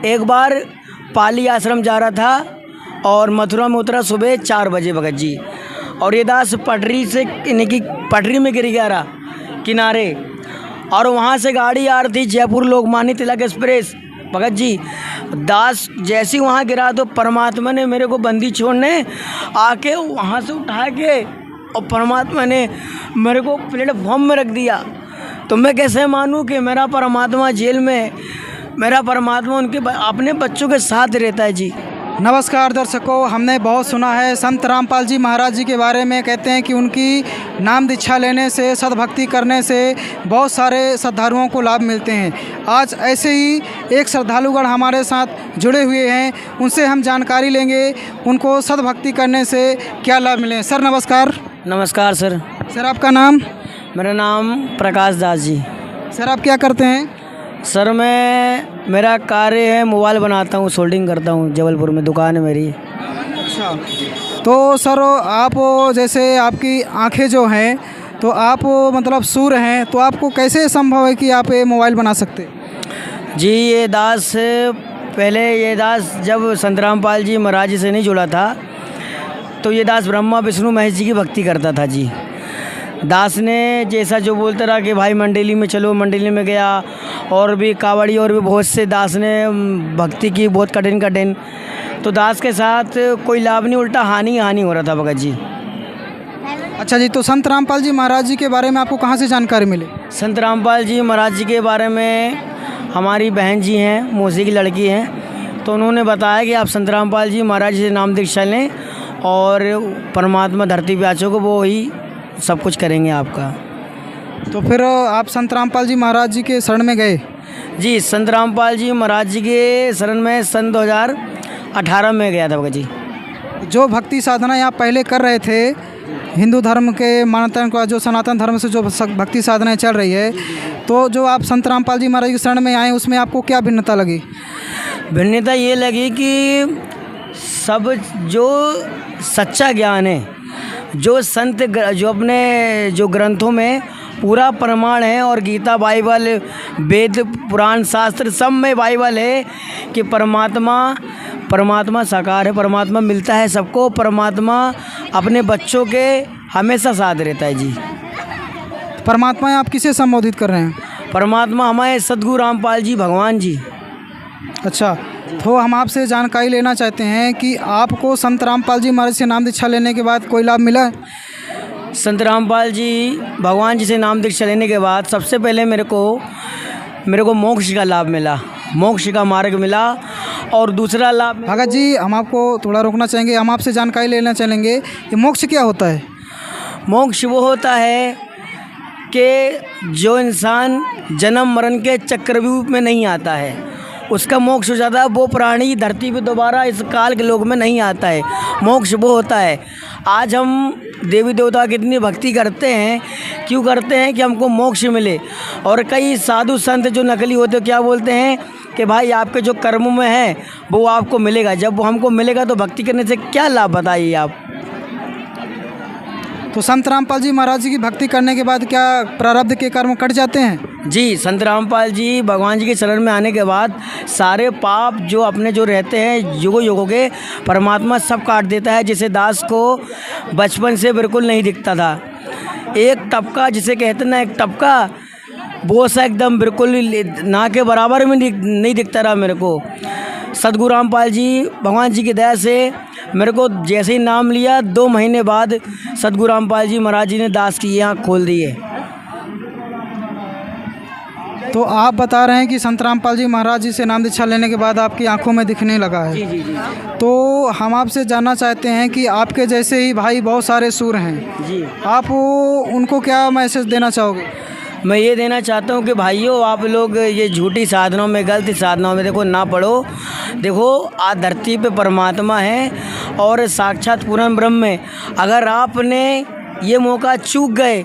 एक बार पाली आश्रम जा रहा था और मथुरा में उतरा सुबह 4 बजे भगत जी, और ये दास पटरी से यानी कि पटरी में गिर गया रहा किनारे, और वहाँ से गाड़ी आ रही थी जयपुर लोकमान्य तिलक एक्सप्रेस भगत जी। दास जैसे ही वहाँ गिरा तो परमात्मा ने मेरे को बंदी छोड़ने आके वहाँ से उठा के और परमात्मा ने मेरे को प्लेटफॉर्म में रख दिया। तो मैं कैसे मानूँ कि मेरा परमात्मा जेल में, मेरा परमात्मा उनके अपने बच्चों के साथ रहता है जी। नमस्कार दर्शकों, हमने बहुत सुना है संत रामपाल जी महाराज जी के बारे में। कहते हैं कि उनकी नाम दीक्षा लेने से, सद्भक्ति करने से बहुत सारे श्रद्धालुओं को लाभ मिलते हैं। आज ऐसे ही एक श्रद्धालुगण हमारे साथ जुड़े हुए हैं, उनसे हम जानकारी लेंगे उनको सद्भक्ति करने से क्या लाभ मिले। सर नमस्कार। नमस्कार सर। सर आपका नाम? मेरा नाम प्रकाश दास जी। सर आप क्या करते हैं? सर मेरा कार्य है, मोबाइल बनाता हूँ, सोल्डिंग करता हूँ, जबलपुर में दुकान है मेरी। अच्छा, तो सर आप जैसे आपकी आंखें जो हैं, तो आप मतलब सूर हैं, तो आपको कैसे संभव है कि आप ये मोबाइल बना सकते? जी ये दास पहले ये दास जब संत रामपाल जी महाराज जी से नहीं जुड़ा था तो ये दास ब्रह्मा विष्णु महेश जी की भक्ति करता था जी। दास ने जैसा जो बोलता रहा कि भाई मंडली में चलो, मंडली में गया, और भी कावड़ी और भी बहुत से दास ने भक्ति की, बहुत कठिन। तो दास के साथ कोई लाभ नहीं, उल्टा हानि हो रहा था भगत जी। अच्छा जी, तो संत रामपाल जी महाराज जी के बारे में आपको कहाँ से जानकारी मिली? संत रामपाल जी महाराज जी के बारे में हमारी बहन जी हैं, मौसी की लड़की हैं, तो उन्होंने बताया कि आप संत रामपाल जी महाराज जी से नाम दीक्षा लें और परमात्मा धरती पे आचो को वो ही सब कुछ करेंगे आपका। तो फिर आप संत रामपाल जी महाराज जी के शरण में गए? जी संत रामपाल जी महाराज जी के शरण में सन 2018 में गया था भगत जी। जो भक्ति साधना आप पहले कर रहे थे, हिंदू धर्म के मान्यता का जो सनातन धर्म से जो भक्ति साधनाएं चल रही है, तो जो आप संत रामपाल जी महाराज के शरण में आए उसमें आपको क्या भिन्नता लगी? भिन्नता ये लगी कि सब जो सच्चा ज्ञान है, जो संत जो अपने जो ग्रंथों में पूरा प्रमाण है, और गीता, बाइबल, वेद, पुराण, शास्त्र सब में बाइबल है कि परमात्मा साकार है, परमात्मा मिलता है सबको, परमात्मा अपने बच्चों के हमेशा साथ रहता है जी। परमात्मा आप किसे संबोधित कर रहे हैं? परमात्मा हमारे सद्गुरु रामपाल जी भगवान जी। अच्छा, तो हम आपसे जानकारी लेना चाहते हैं कि आपको संत रामपाल जी महाराज से नाम दीक्षा लेने के बाद कोई लाभ मिला? संत रामपाल जी भगवान जी से नाम दीक्षा लेने के बाद सबसे पहले मेरे को मोक्ष का लाभ मिला, मोक्ष का मार्ग मिला। और दूसरा लाभ भगत जी, हम आपको थोड़ा रोकना चाहेंगे, हम आपसे जानकारी लेना चाहेंगे कि मोक्ष क्या होता है? मोक्ष वो होता है कि जो इंसान जन्म मरण के चक्रव्यूह में नहीं आता है उसका मोक्ष हो जाता है। वो प्राणी धरती पे दोबारा इस काल के लोक में नहीं आता है। मोक्ष वो होता है। आज हम देवी देवता की इतनी भक्ति करते हैं, क्यों करते हैं? कि हमको मोक्ष मिले। और कई साधु संत जो नकली होते क्या बोलते हैं कि भाई आपके जो कर्मों में है वो आपको मिलेगा। जब वो हमको मिलेगा तो भक्ति करने से क्या लाभ, बताइए आप। तो संत रामपाल जी महाराज जी की भक्ति करने के बाद क्या प्रारब्ध के कर्म कट जाते हैं? जी, संत रामपाल जी भगवान जी के शरण में आने के बाद सारे पाप जो अपने जो रहते हैं युगों के, परमात्मा सब काट देता है। जिसे दास को बचपन से बिल्कुल नहीं दिखता था, एक टपका जिसे कहते ना, एक टपका वो सा एकदम बिल्कुल ना के बराबर में नहीं दिखता रहा मेरे को। सद्गुरु रामपाल जी भगवान जी की दया से मेरे को जैसे ही नाम लिया 2 महीने बाद सद्गुरु रामपाल जी महाराज जी ने दास की आँख खोल दी है। तो आप बता रहे हैं कि संत रामपाल जी महाराज जी से नाम दीक्षा लेने के बाद आपकी आंखों में दिखने लगा है। जी। तो हम आपसे जानना चाहते हैं कि आपके जैसे ही भाई बहुत सारे सूर हैं जी, आप उनको क्या मैसेज देना चाहोगे? मैं ये देना चाहता हूँ कि भाइयों, आप लोग ये झूठी साधनाओं में, गलत साधनाओं में देखो ना पड़ो। देखो आज धरती पे परमात्मा है और साक्षात पूर्ण ब्रह्म है। अगर आपने ये मौका चूक गए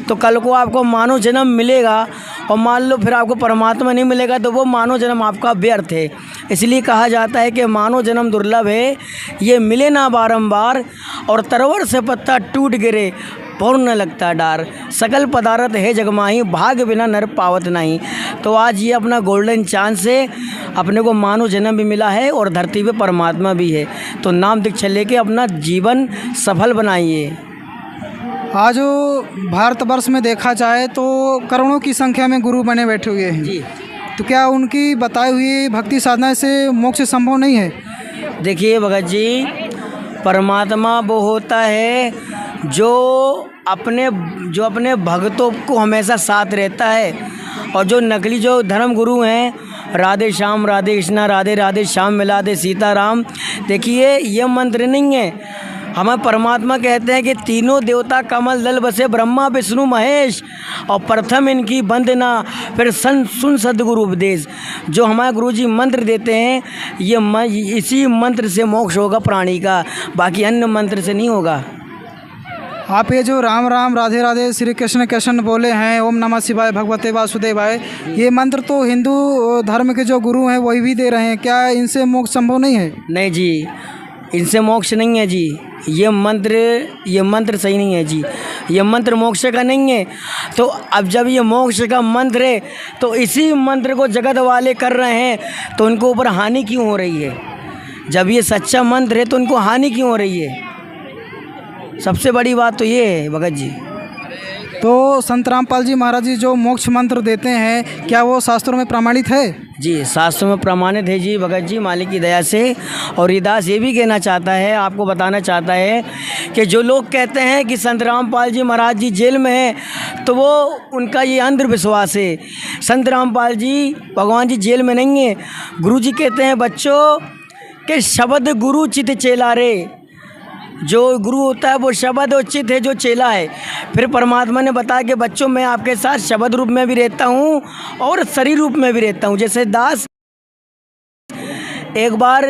तो कल को आपको मानव जन्म मिलेगा, और मान लो फिर आपको परमात्मा नहीं मिलेगा तो वो मानव जन्म आपका व्यर्थ है। इसलिए कहा जाता है कि मानव जन्म दुर्लभ है, ये मिले ना बारंबार, और तरवर से पत्ता टूट गिरे पूर्ण लगता डार, सकल पदार्थ है जगमाही, भाग बिना नर पावत नहीं। तो आज ये अपना गोल्डन चांस से अपने को मानव जन्म भी मिला है और धरती पे परमात्मा भी है। तो नाम दीक्षा लेके अपना जीवन सफल बनाइए। आज भारतवर्ष में देखा जाए तो करोड़ों की संख्या में गुरु बने बैठे हुए हैं जी। तो क्या उनकी बताई हुई भक्ति साधना से मोक्ष संभव नहीं है? देखिए भगत जी, परमात्मा वो होता है जो अपने भक्तों को हमेशा साथ रहता है। और जो नकली जो धर्म गुरु हैं, राधे श्याम राधे कृष्णा राधे राधे श्याम मिला दे सीताराम, देखिए ये मंत्र नहीं है। हमें परमात्मा कहते हैं कि तीनों देवता कमल दल बसे, ब्रह्मा विष्णु महेश, और प्रथम इनकी वंदना फिर सुन सद्गुरु उपदेश। जो हमारे गुरुजी मंत्र देते हैं, इसी मंत्र से मोक्ष होगा प्राणी का, बाकी अन्य मंत्र से नहीं होगा। आप ये जो राम राम राधे राधे श्री कृष्ण कृष्ण बोले हैं, ओम नमः शिवाय भगवते वासुदेवाय, ये मंत्र तो हिंदू धर्म के जो गुरु हैं वही भी दे रहे हैं, क्या इनसे मोक्ष संभव नहीं है? नहीं जी, इनसे मोक्ष नहीं है जी। ये मंत्र सही नहीं है जी, ये मंत्र मोक्ष का नहीं है। तो अब जब ये मोक्ष का मंत्र है तो इसी मंत्र को जगत वाले कर रहे हैं, तो उनको ऊपर हानि क्यों हो रही है? जब ये सच्चा मंत्र है तो उनको हानि क्यों हो रही है? सबसे बड़ी बात तो ये है भगत जी। तो संत रामपाल जी महाराज जी जो मोक्ष मंत्र देते हैं, क्या वो शास्त्रों में प्रमाणित है? जी, शास्त्रों में प्रमाणित है जी भगत जी, मालिक की दया से। और ये दास ये भी कहना चाहता है, आपको बताना चाहता है कि जो लोग कहते हैं कि संत रामपाल जी महाराज जी जेल में हैं, तो वो उनका ये अंधविश्वास है। संत रामपाल जी भगवान जी जेल में नहीं है। गुरु जी कहते हैं बच्चों कि शब्द गुरु चित चेला रे। जो गुरु होता है वो शब्द और चित है, जो चेला है। फिर परमात्मा ने बताया कि बच्चों मैं आपके साथ शब्द रूप में भी रहता हूँ और शरीर रूप में भी रहता हूँ। जैसे दास एक बार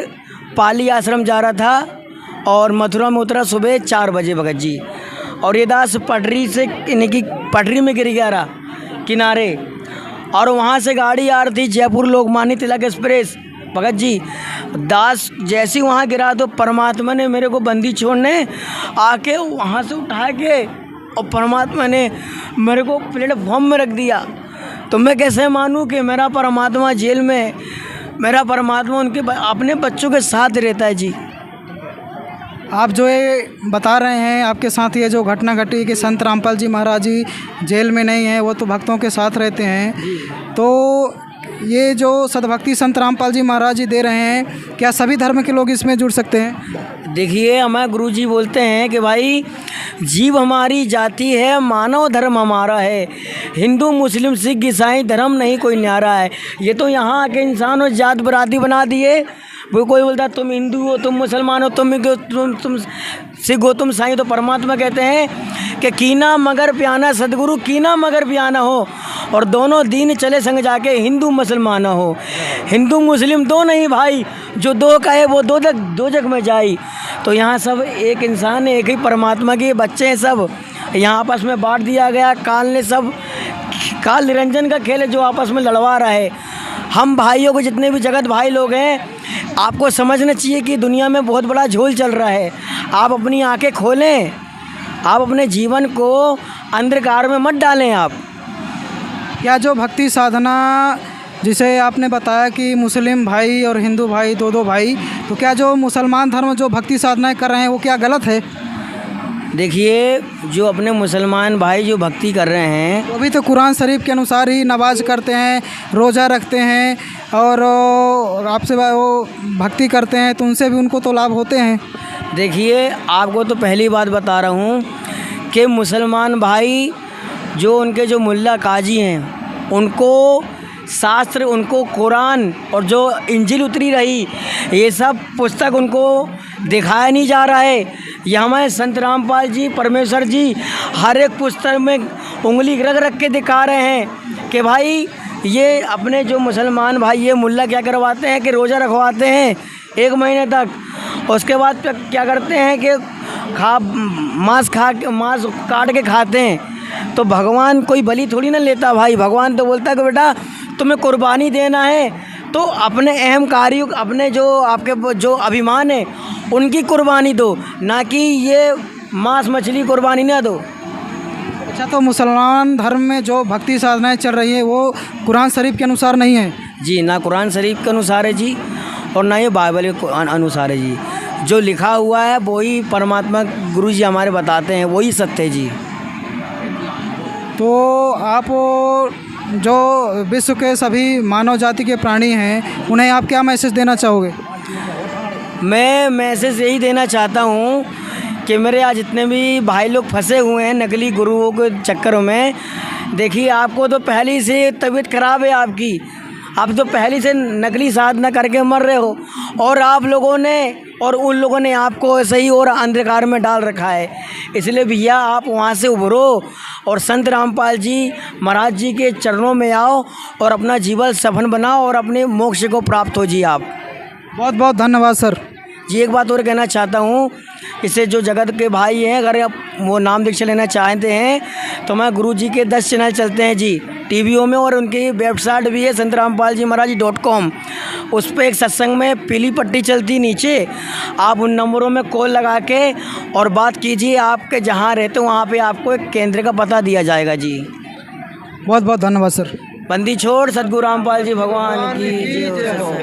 पाली आश्रम जा रहा था और मथुरा में उतरा सुबह 4 बजे भगत जी, और ये दास पटरी में गिर गया रहा किनारे, और वहाँ से गाड़ी आ रही थी जयपुर लोकमान्य तिलक एक्सप्रेस। भगत जी दास जैसे ही वहाँ गिरा तो परमात्मा ने मेरे को बंदी छोड़ने आके वहाँ से उठा के और परमात्मा ने मेरे को प्लेटफॉर्म में रख दिया। तो मैं कैसे मानूँ कि मेरा परमात्मा जेल में, मेरा परमात्मा उनके अपने बच्चों के साथ रहता है जी। आप जो ये बता रहे हैं आपके साथ ये जो घटना घटी कि संत रामपाल जी महाराज जी जेल में नहीं हैं, वो तो भक्तों के साथ रहते हैं, तो ये जो सद्भक्ति संत रामपाल जी महाराज जी दे रहे हैं, क्या सभी धर्म के लोग इसमें जुड़ सकते हैं? देखिए हमारे गुरुजी बोलते हैं कि भाई जीव हमारी जाति है, मानव धर्म हमारा है, हिंदू मुस्लिम सिख ईसाई धर्म नहीं कोई न्यारा है। ये तो यहाँ के इंसान और जात बराती बना दिए। वो कोई बोलता तुम हिंदू हो, तुम मुसलमान हो, तुम सिख हो, तुम साईं। तो परमात्मा कहते हैं कि कीना मगर प्याना सदगुरु कीना मगर प्याना हो, और दोनों दीन चले संग जाके हिंदू मुसलमान हो। हिंदू मुस्लिम दो नहीं भाई, जो दो का है वो दो जग में जाई। तो यहाँ सब एक इंसान है, एक ही परमात्मा के बच्चे हैं सब। यहाँ आपस में बांट दिया गया, काल निरंजन का खेल है जो आपस में लड़वा रहा है। हम भाइयों को जितने भी जगत भाई लोग हैं, आपको समझना चाहिए कि दुनिया में बहुत बड़ा झोल चल रहा है। आप अपनी आंखें खोलें, आप अपने जीवन को अंधकार में मत डालें। आप क्या जो भक्ति साधना जिसे आपने बताया कि मुस्लिम भाई और हिंदू भाई दो भाई, तो क्या जो मुसलमान धर्म जो भक्ति साधनाएं कर रहे हैं वो क्या गलत है? देखिए जो अपने मुसलमान भाई जो भक्ति कर रहे हैं, वो भी तो कुरान शरीफ के अनुसार ही नमाज करते हैं, रोज़ा रखते हैं और आपसे वो भक्ति करते हैं, तो उनसे भी उनको तो लाभ होते हैं। देखिए आपको तो पहली बात बता रहा हूँ कि मुसलमान भाई जो उनके जो मुल्ला काजी हैं, उनको शास्त्र, उनको कुरान और जो इंजिल उतरी रही, ये सब पुस्तक उनको दिखाया नहीं जा रहा है। यह हमारे संत रामपाल जी परमेश्वर जी हर एक पुस्तक में उंगली रख के दिखा रहे हैं कि भाई ये अपने जो मुसलमान भाई ये मुल्ला क्या करवाते हैं कि रोज़ा रखवाते हैं 1 महीने तक। उसके बाद क्या करते हैं कि मांस काट के खाते हैं। तो भगवान कोई बलि थोड़ी ना लेता भाई, भगवान तो बोलता है कि बेटा तुम्हें कुर्बानी देना है तो अपने अहम कार्यों, अपने जो आपके जो अभिमान है उनकी कुर्बानी दो, ना कि ये मांस मछली कुर्बानी ना दो। अच्छा, तो मुसलमान धर्म में जो भक्ति साधनाएं चल रही है वो कुरान शरीफ के अनुसार नहीं है? जी, ना कुरान शरीफ के अनुसार है जी, और ना ये बाइबल के अनुसार है जी। जो लिखा हुआ है वही परमात्मा गुरु जी हमारे बताते हैं, वही सत्य है जी। तो आप जो विश्व के सभी मानव जाति के प्राणी हैं उन्हें आप क्या मैसेज देना चाहोगे? मैं मैसेज यही देना चाहता हूँ कि मेरे आज जितने भी भाई लोग फंसे हुए हैं नकली गुरुओं के चक्करों में, देखिए आपको तो पहले से तबीयत खराब है आपकी, आप तो पहले से नकली साधना करके मर रहे हो, और आप लोगों ने और उन लोगों ने आपको सही और अंधकार में डाल रखा है। इसलिए भैया आप वहाँ से उभरो और संत रामपाल जी महाराज जी के चरणों में आओ और अपना जीवन सफल बनाओ और अपने मोक्ष को प्राप्त हो जी आप। बहुत बहुत धन्यवाद सर। जी, एक बात और कहना चाहता हूँ, इससे जो जगत के भाई हैं अगर आप वो नाम दीक्षा लेना चाहते हैं तो मैं गुरु जी के 10 चैनल चलते हैं जी टीवीओ में, और उनकी वेबसाइट भी है संतरामपालजी.com। उस पर एक सत्संग में पीली पट्टी चलती नीचे, आप उन नंबरों में कॉल लगा के और बात कीजिए, आपके जहाँ रहते हो वहाँ पे आपको एक केंद्र का पता दिया जाएगा जी। बहुत बहुत धन्यवाद सर। बंदी छोड़ सद्गुरु रामपाल जी भगवान की जय हो।